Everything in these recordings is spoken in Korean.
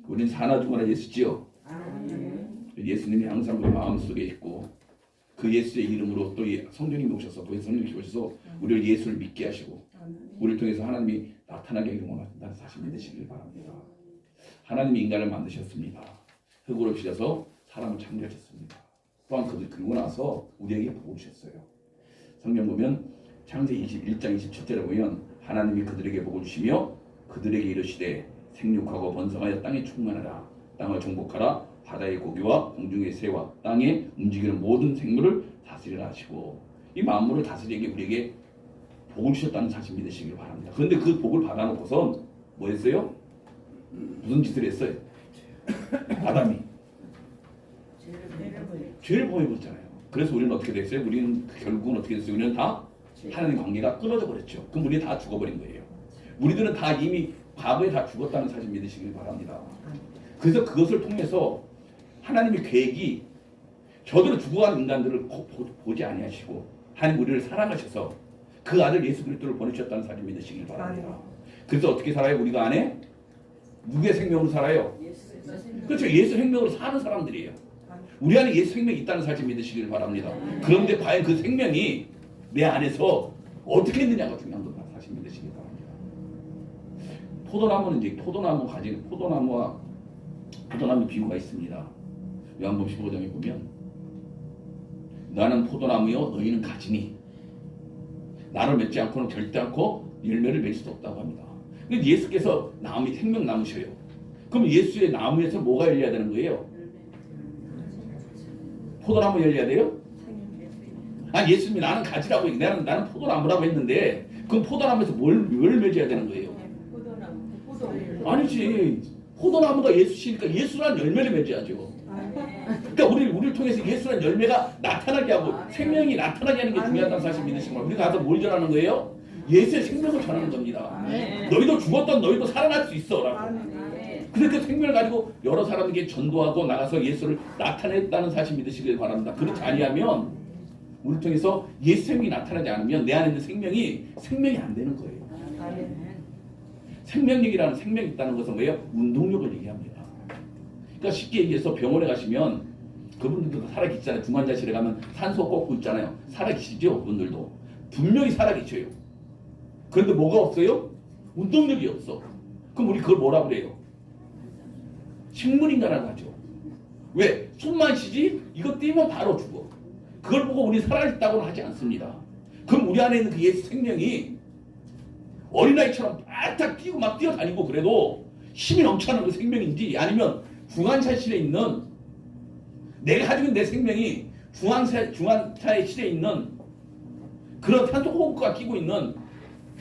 우리는 사나주마나 예수지요. 예수님이 항상 우리 마음속에 있고 그 예수의 이름으로 또 성령님이 오셔서 그 성령님이 오셔서 우리를 예수를 믿게 하시고 우리를 통해서 하나님이 나타나게 하기를 원하신다는 사실 믿으시길 바랍니다. 하나님이 인간을 만드셨습니다. 흙으로 빚어서 사람을 창조하셨습니다. 또한 그리고 나서 우리에게 복을 주셨어요. 성경 보면 창세기 21장 27절에 보면 하나님이 그들에게 복을 주시며 그들에게 이르시되 생육하고 번성하여 땅에 충만하라. 땅을 정복하라. 바다의 고기와 공중의 새와 땅에 움직이는 모든 생물을 다스리라 하시고 이 만물을 다스리게 우리에게 복을 주셨다는 사실 믿으시길 바랍니다. 그런데 그 복을 받아놓고선 뭐 했어요? 무슨 짓을 했어요? 아담이 죄를 범해버렸잖아요. 그래서 우리는 어떻게 됐어요? 우리는 결국은 어떻게 됐어요? 우리는 다 하나님 관계가 끊어져 버렸죠. 그럼 우리는 다 죽어버린 거예요. 우리들은 다 이미 과거에 다 죽었다는 사실 믿으시길 바랍니다. 그래서 그것을 통해서 하나님의 계획이 저들은 죽어가는 인간들을 보지 아니하시고 하나님 우리를 사랑하셔서 그 아들 예수 그리스도를 보내주셨다는 사실 믿으시길 바랍니다. 그래서 어떻게 살아요? 우리가 안에 누구의 생명으로 살아요? 그렇죠. 예수 생명으로 사는 사람들이에요. 우리 안에 예수 생명이 있다는 사실 믿으시길 바랍니다. 그런데 과연 그 생명이 내 안에서 어떻게 있느냐가 중요한 거다 사실 믿으시길 바랍니다. 포도나무는 이제 포도나무 가진 포도나무와 포도나무 비유가 있습니다. 요한복음 15장에 보면 나는 포도나무요 너희는 가지니 나를 맺지 않고는 절대 않고 열매를 맺을 수 없다고 합니다. 근데 예수께서 나무이 생명나무셔요. 그럼 예수의 나무에서 뭐가 열려야 되는 거예요? 포도나무 열려야 돼요? 아니 예수님이 나는 가지라고 나는 포도나무라고 했는데 그럼 포도나무에서 뭘 맺어야 되는 거예요? 아니지. 포도나무가 예수시니까 예수란 열매를 맺어야죠. 그러니까 우리를 통해서 예수란 열매가 나타나게 하고 생명이 나타나게 하는 게 중요하다는 사실 믿으시는 거예요. 우리가 가서 뭘 전하는 거예요? 예수의 생명을 전하는 겁니다. 너희도 죽었던 너희도 살아날 수 있어 라고. 그래서 그 생명을 가지고 여러 사람에게 전도하고 나가서 예수를 나타냈다는 사실 믿으시길 바랍니다. 그렇지 아니하면 우리를 통해서 예수 생명이 나타나지 않으면 내 안에 있는 생명이 안 되는 거예요. 생명력이라는 생명이 있다는 것은 뭐예요? 운동력을 얘기합니다. 그러니까 쉽게 얘기해서 병원에 가시면 그분들도 살아계시잖아요. 중환자실에 가면 산소 꽂고 있잖아요. 살아계시죠? 그분들도. 분명히 살아계셔요. 그런데 뭐가 없어요? 운동력이 없어. 그럼 우리 그걸 뭐라 그래요? 식물인간이라고 하죠. 왜? 숨만 쉬지? 이거 뛰면 바로 죽어. 그걸 보고 우리 살아있다고는 하지 않습니다. 그럼 우리 안에 있는 그 예수 생명이 어린아이처럼 바짝 뛰고 막 뛰어다니고 그래도 힘이 넘쳐나는 그 생명인지 아니면 중환자실에 있는 내가 가지고 있는 내 생명이 중환자실에 있는 그런 산소호흡기가 끼고 있는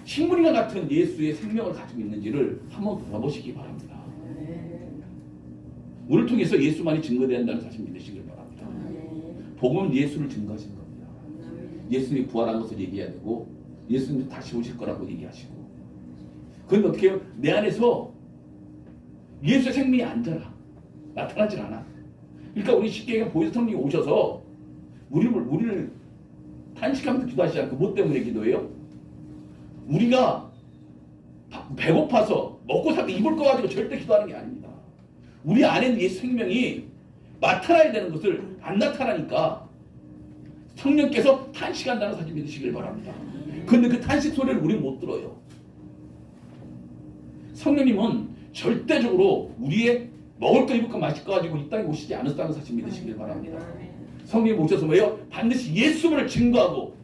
식물인간 같은 예수의 생명을 가지고 있는지를 한번 돌아보시기 바랍니다. 우리를 통해서 예수만이 증거된다는 사실 믿으시길 바랍니다. 복음은 예수를 증거하신 겁니다. 예수님이 부활한 것을 얘기해야 되고 예수님이 다시 오실 거라고 얘기하시고 그런데 어떻게 해요? 내 안에서 예수의 생명이 안 자라. 나타나질 않아. 그러니까 우리 쉽게 얘기하면 보혜사 성령이 오셔서 우리를 탄식하면서 기도하시지 않고 뭐 때문에 기도해요? 우리가 배고파서 먹고 살고 입을 거 가지고 절대 기도하는 게 아닙니다. 우리 안에 있는 예수 생명이 나타나야 되는 것을 안 나타나니까 성령께서 탄식한다는 사실 믿으시길 바랍니다. 그런데 그 탄식 소리를 우리는 못 들어요. 성령님은 절대적으로 우리의 먹을 거 입을 거 마실 거 가지고 이 땅에 오시지 않았다는 사실 믿으시길 바랍니다. 성령님 오셔서 뭐예요? 반드시 예수를 증거하고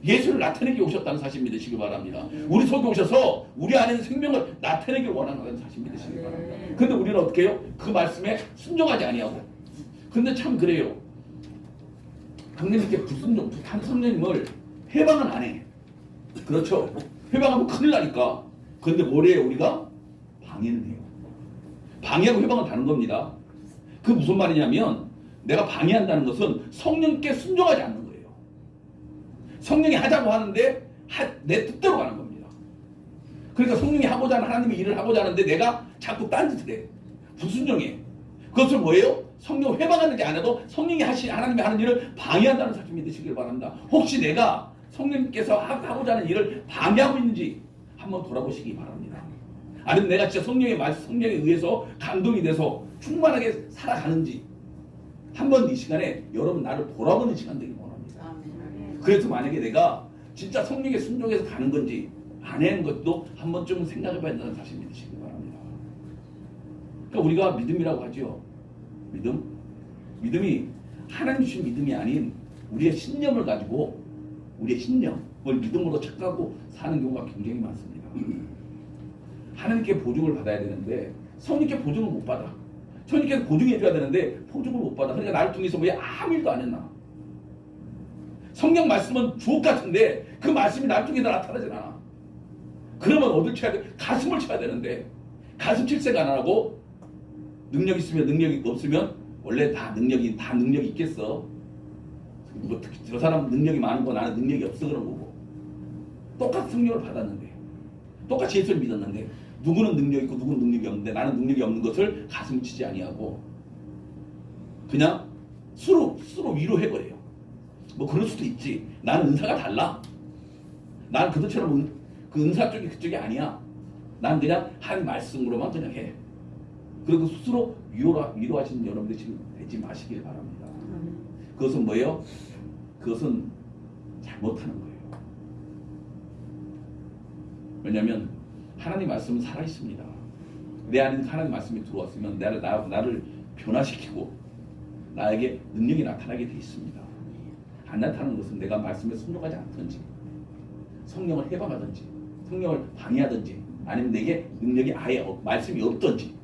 예수를 나타내기 오셨다는 사실 믿으시길 바랍니다. 우리 속에 오셔서 우리 안에 있는 생명을 나타내길 원하는 사실 믿으시길 바랍니다. 그런데 우리는 어떻게 해요? 그 말씀에 순종하지 아니하고. 근데 참 그래요. 강님께 성령님을 해방은 안 해. 그렇죠? 해방하면 큰일 나니까. 그런데 뭘 해요? 우리가 방해는 해요. 방해하고 해방은 다른 겁니다. 그 무슨 말이냐면 내가 방해한다는 것은 성령께 순종하지 않는 거예요. 성령이 하자고 하는데 내 뜻대로 가는 겁니다. 그러니까 성령이 하고자 하는 하나님의 일을 하고자 하는데 내가 자꾸 딴짓을 해. 불순종해. 그것을 뭐예요? 성령 회방하는지 안 해도 성령이 하나님이 하는 일을 방해한다는 사실 믿으시길 바랍니다. 혹시 내가 성령님께서 하고자 하는 일을 방해하고 있는지 한번 돌아보시기 바랍니다. 아니면 내가 진짜 성령에 의해서 감동이 돼서 충만하게 살아가는지 한번 이 시간에 여러분 나를 돌아보는 시간 되기 원합니다. 그래서 만약에 내가 진짜 성령에 순종해서 가는 건지 안 하는 것도 한번 좀 생각해 봐야 된다는 사실 믿으시기 바랍니다. 그러니까 우리가 믿음이라고 하죠. 믿음이 하나님 주신 믿음이 아닌 우리의 신념을 가지고 우리의 신념을 믿음으로 착각하고 사는 경우가 굉장히 많습니다. 하나님께 보증을 받아야 되는데 성령께 보증을 못 받아. 성령께서 보증해 줘야 되는데 보증을 못 받아. 그러니까 나를 통해서 왜 아무 일도 안 했나. 성령 말씀은 주옥 같은데 그 말씀이 나를 통해서 나타나질 않아. 그러면 어딜 쳐야 돼? 가슴을 쳐야 되는데 가슴 칠색 안 하고 능력 있으면 능력이 없으면 원래 다 능력이 있겠어. 뭐 특히 저 사람 능력이 많은 거 나는 능력이 없어 그런 거고. 똑같은 성령을 받았는데 똑같이 예수를 믿었는데 누구는 능력이 있고 누구는 능력이 없는데 나는 능력이 없는 것을 가슴 치지 아니하고 그냥 스스로 위로해버려요. 뭐 그럴 수도 있지. 나는 은사가 달라. 나는 그들처럼 그 은사 쪽이 그쪽이 아니야. 난 그냥 한 말씀으로만 그냥 해. 그리고 스스로 위로하시는 여러분들 지금 되지 마시길 바랍니다. 그것은 뭐예요? 그것은 잘못하는 거예요. 왜냐하면 하나님 말씀은 살아있습니다. 내 안에 하나님 말씀이 들어왔으면 나를 변화시키고 나에게 능력이 나타나게 돼 있습니다. 안 나타나는 것은 내가 말씀에 순종하지 않든지 성령을 해방하든지 성령을 방해하든지 아니면 내게 능력이 아예 말씀이 없든지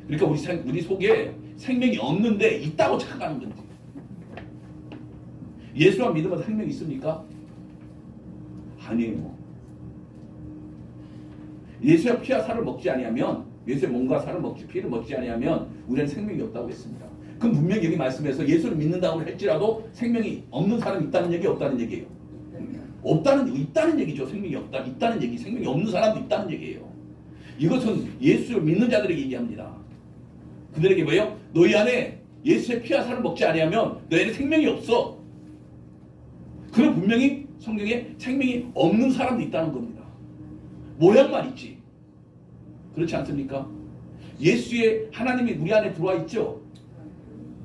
그러니까 우리 속에 생명이 없는데 있다고 착각하는 건지 예수와 믿으면 생명이 있습니까? 아니에요. 예수의 피와 살을 먹지 아니하면 예수의 몸과 살을 피를 먹지 아니하면 우리는 생명이 없다고 했습니다. 그럼 분명히 여기 말씀에서 예수를 믿는다고 할지라도 생명이 없는 사람이 있다는 얘기 없다는 얘기예요. 있다는 얘기죠. 생명이 있다는 얘기. 생명이 없는 사람도 있다는 얘기예요. 이것은 예수를 믿는 자들에게 얘기합니다. 그들에게 뭐예요? 너희 안에 예수의 피와 살을 먹지 아니하면 너희는 생명이 없어. 그럼 분명히 성경에 생명이 없는 사람도 있다는 겁니다. 모양만 있지. 그렇지 않습니까? 예수의 하나님이 우리 안에 들어와 있죠.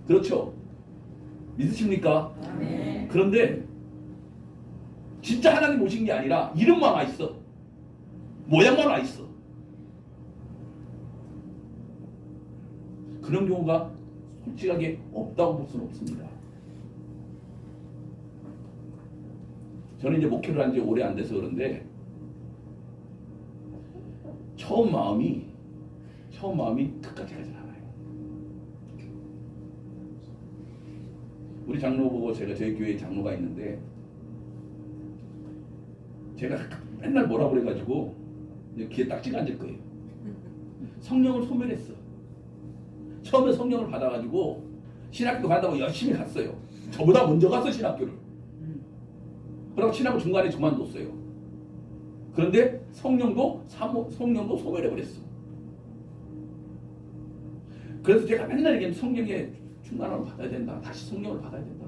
그렇죠? 믿으십니까? 네. 그런데 진짜 하나님 오신 게 아니라 이름만 와 있어. 모양만 와 있어. 그런 경우가 솔직하게 없다고 볼 수는 없습니다. 저는 이제 목회를 한 지 오래 안 돼서 그런데 처음 마음이 끝까지 가진 않아요. 우리 장로 보고 제가 저희 교회에 장로가 있는데 제가 맨날 뭐라 그래가지고 귀에 딱지가 앉을 거예요. 성령을 소멸했어. 처음에 성령을 받아가지고 신학교 간다고 열심히 갔어요. 저보다 먼저 갔어 신학교를. 그러고 신학교 중간에 그만뒀어요. 그런데 성령도 소멸해버렸어. 그래서 제가 맨날 얘기하면 성령의 충만함을 받아야 된다. 다시 성령을 받아야 된다.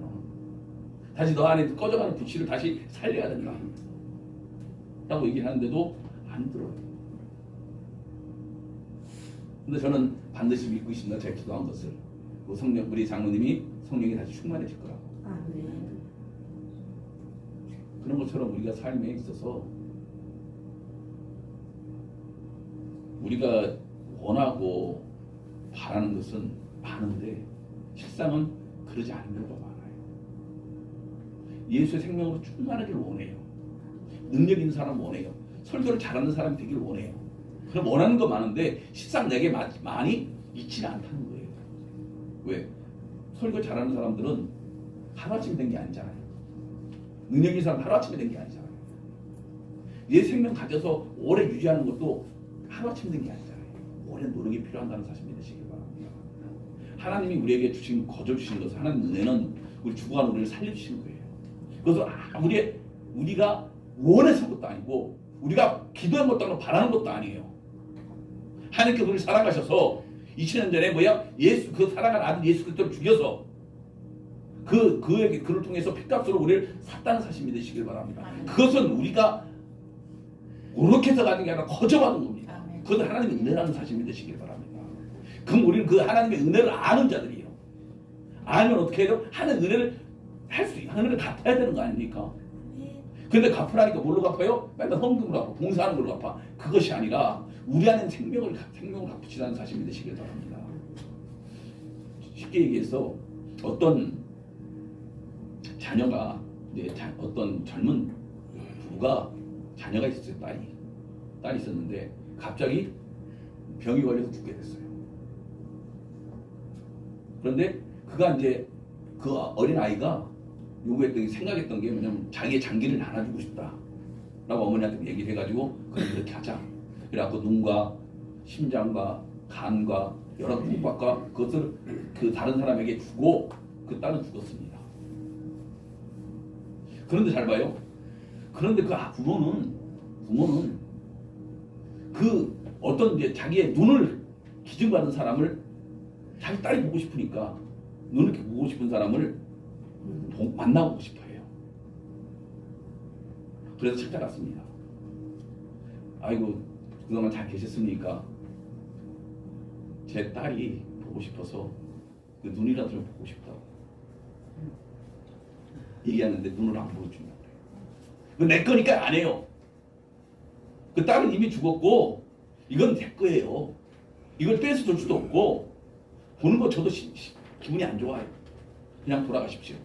다시 너 안에 꺼져가는 불씨를 다시 살려야 된다. 라고 얘기하는데도 안 들어요. 근데 저는 반드시 믿고 있습니다. 제가 기도한 것을. 우리 장로님이 성령이 다시 충만해질 거라고. 그런 것처럼 우리가 삶에 있어서 우리가 원하고 바라는 것은 많은데 실상은 그러지 않은 경우가 많아요. 예수의 생명으로 충만하기를 원해요. 능력 있는 사람 원해요. 설교를 잘하는 사람이 되기를 원해요. 그럼 원하는 거 많은데 실상 내게 많이 있지는 않다는 거예요. 왜? 설교 잘하는 사람들은 하루아침에 된 게 아니잖아요. 능력 있는 사람 하루아침에 된 게 아니잖아요. 얘 생명 가져서 오래 유지하는 것도 하루아침에 된 게 아니잖아요. 오랜 노력이 필요한다는 사실 믿으시기 바랍니다. 하나님이 우리에게 거저 주신 것은 하나님 은혜는 우리 죽어가는 우리를 살려주시는 거예요. 그래서 우리가 원해서 것도 아니고 우리가 기도한 것도 아니고 바라는 것도 아니에요. 하나님께서 우리를 사랑하셔서 2000년 전에 그 사랑한 아들 예수 그리스도를 죽여서 그를 통해서 핏값으로 우리를 샀다는 사실 믿으시길 바랍니다. 그것은 우리가 그렇게 해서 가는 게 아니라 거저 받은 겁니다. 그것도 하나님의 은혜라는 사실 믿으시길 바랍니다. 그럼 우리는 그 하나님의 은혜를 아는 자들이에요. 알면 어떻게 해요? 하는 은혜를 할 수 있어요. 은혜를 갚아야 되는 거 아닙니까? 근데 갚으라니까 뭘로 갚아요? 맨날 헌금으로 갚아, 봉사하는 걸로 갚아. 그것이 아니라 우리 안에 생명을 갚으시라는 사실 믿으시길 바랍니다. 쉽게 얘기해서 어떤 자녀가 이제 어떤 젊은 부부가 자녀가 있었어요. 딸이 있었는데 갑자기 병이 걸려서 죽게 됐어요. 그런데 그가 이제 그 어린 아이가 생각했던 게 뭐냐면 자기의 장기를 나눠주고 싶다 라고 어머니한테 얘기를 해가지고 그럼 이렇게 하자. 그래갖고 눈과 심장과 간과 여러 부박과 그것을 그 다른 사람에게 주고 그 딸은 죽었습니다. 그런데 잘 봐요. 그런데 그 부모는 그 어떤 이제 자기의 눈을 기증받은 사람을 자기 딸이 보고 싶으니까 눈을 이렇게 보고 싶은 사람을 만나고 싶어 해요. 그래서 찾아갔습니다. 아이고 그동안 잘 계셨습니까? 제 딸이 보고 싶어서 그 눈이라도 좀 보고 싶다고 얘기하는데 눈을 안 보여준다고 그래요. 내 거니까 안 해요. 그 딸은 이미 죽었고 이건 내 거예요. 이걸 떼서 줄 수도 없고 보는 거 저도 기분이 안 좋아요. 그냥 돌아가십시오.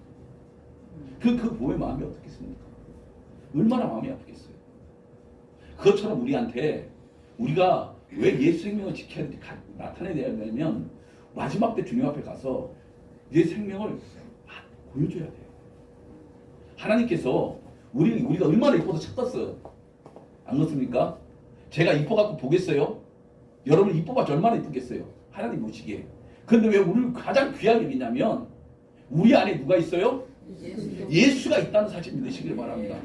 그 부모의 마음이 어떻겠습니까? 얼마나 마음이 아프겠어요. 그것처럼 우리한테 우리가 왜 예수 생명을 지켜야 나타내야 되냐면 마지막 때 주님 앞에 가서 내 생명을 보여줘야 돼요. 하나님께서 우리가 얼마나 이뻐서 찾았어요. 안 그렇습니까? 제가 이뻐갖고 보겠어요? 여러분 이뻐봤자 얼마나 이쁘겠어요? 하나님 보시기에. 근데 왜 우리를 가장 귀하게 여기냐면 우리 안에 누가 있어요? 예수가 있다는 사실 믿으시길 바랍니다.